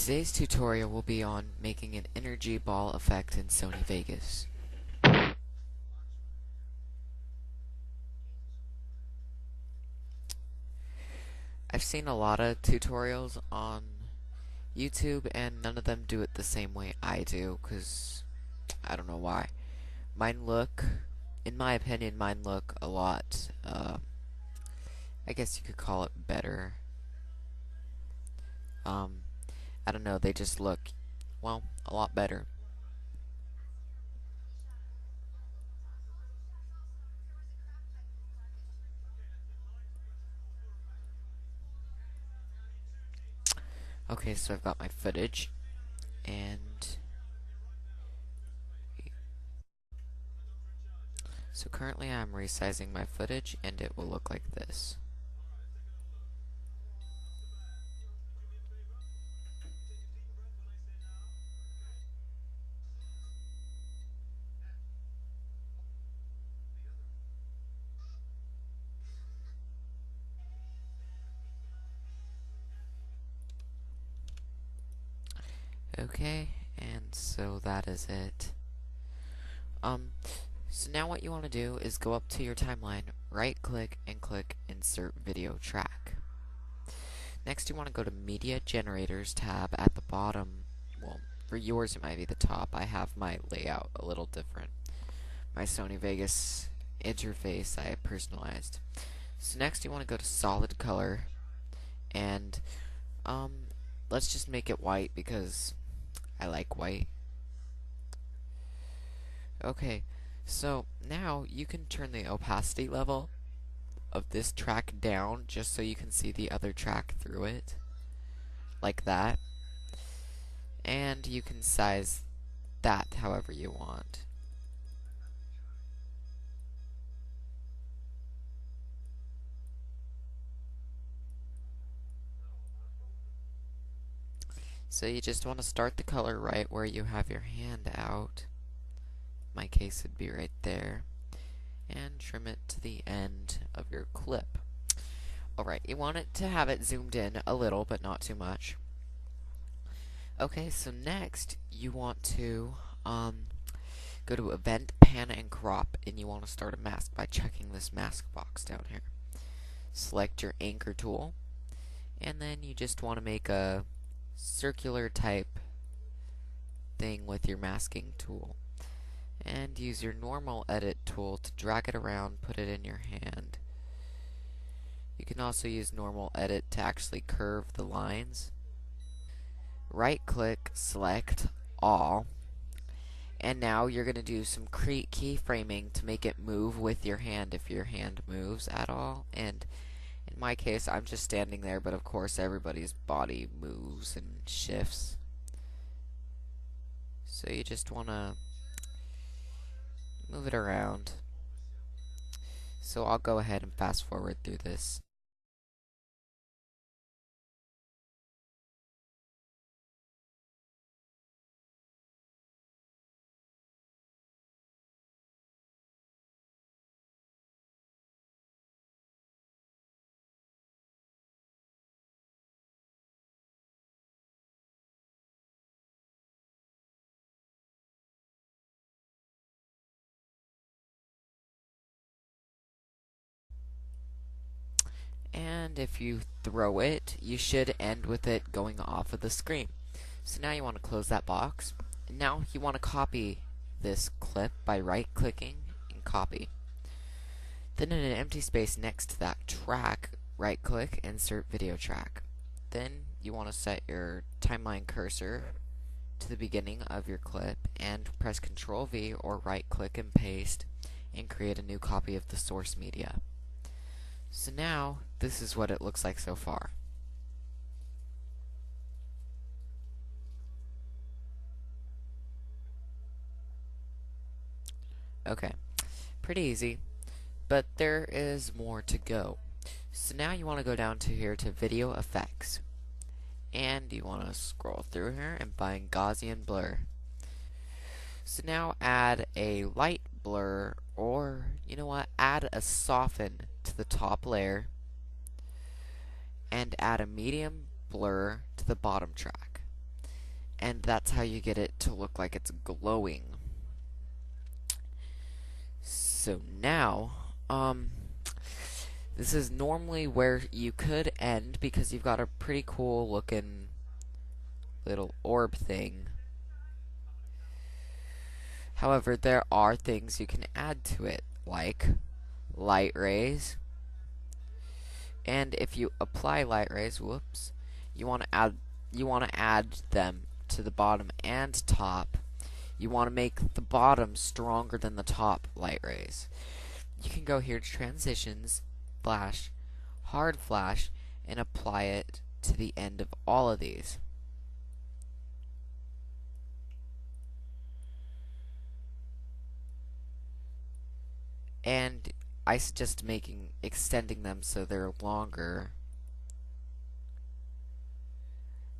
Today's tutorial will be on making an energy ball effect in Sony Vegas. I've seen a lot of tutorials on YouTube and none of them do it the same way I do, because I don't know why. In my opinion, mine look a lot, I guess you could call it better. Um, I don't know, they just look, well, a lot better. Okay, so I've got my footage, and so currently I'm resizing my footage, and it will look like this. Okay, and so that is it. So now what you want to do is go up to your timeline, right click, and click Insert Video Track. Next you want to go to Media Generators tab at the bottom. Well, for yours it might be the top. I have my layout a little different. My Sony Vegas interface I personalized. So next you want to go to Solid Color, and let's just make it white because I like white. Okay, so now you can turn the opacity level of this track down just so you can see the other track through it, like that. And you can size that however you want. So you just want to start the color right where you have your hand out. My case would be right there. And trim it to the end of your clip. Alright, you want it to have it zoomed in a little, but not too much. Okay, so next you want to go to Event, Pan, and Crop, and you want to start a mask by checking this mask box down here. Select your anchor tool, and then you just want to make a circular type thing with your masking tool. And use your normal edit tool to drag it around, put it in your hand. You can also use normal edit to actually curve the lines. Right click, select all, and now you're going to do some keyframing to make it move with your hand if your hand moves at all. And in my case, I'm just standing there, but of course everybody's body moves and shifts. So you just want to move it around. So I'll go ahead and fast forward through this. And if you throw it, you should end with it going off of the screen. So now you want to close that box. And now you want to copy this clip by right-clicking and copy. Then in an empty space next to that track, right-click, insert video track. Then you want to set your timeline cursor to the beginning of your clip and press Ctrl V or right-click and paste and create a new copy of the source media. So now, this is what it looks like so far. Okay, pretty easy, but there is more to go. So now you want to go down to here to Video Effects, and you want to scroll through here and find Gaussian Blur. So now add a light blur, or you know what, add a soften to the top layer, and add a medium blur to the bottom track. and that's how you get it to look like it's glowing. So now, this is normally where you could end because you've got a pretty cool looking little orb thing. However, there are things you can add to it, like light rays. And if you apply light rays, whoops, you want to add them to the bottom and top. You want to make the bottom stronger than the top light rays. You can go here to transitions, flash, hard flash, and apply it to the end of all of these. And I suggest extending them so they're longer.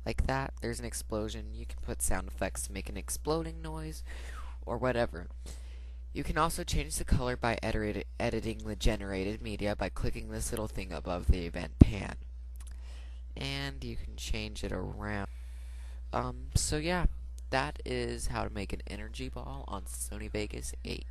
Like that. There's an explosion. You can put sound effects to make an exploding noise, or whatever. You can also change the color by editing the generated media by clicking this little thing above the event pan. And you can change it around. So yeah, that is how to make an energy ball on Sony Vegas 8.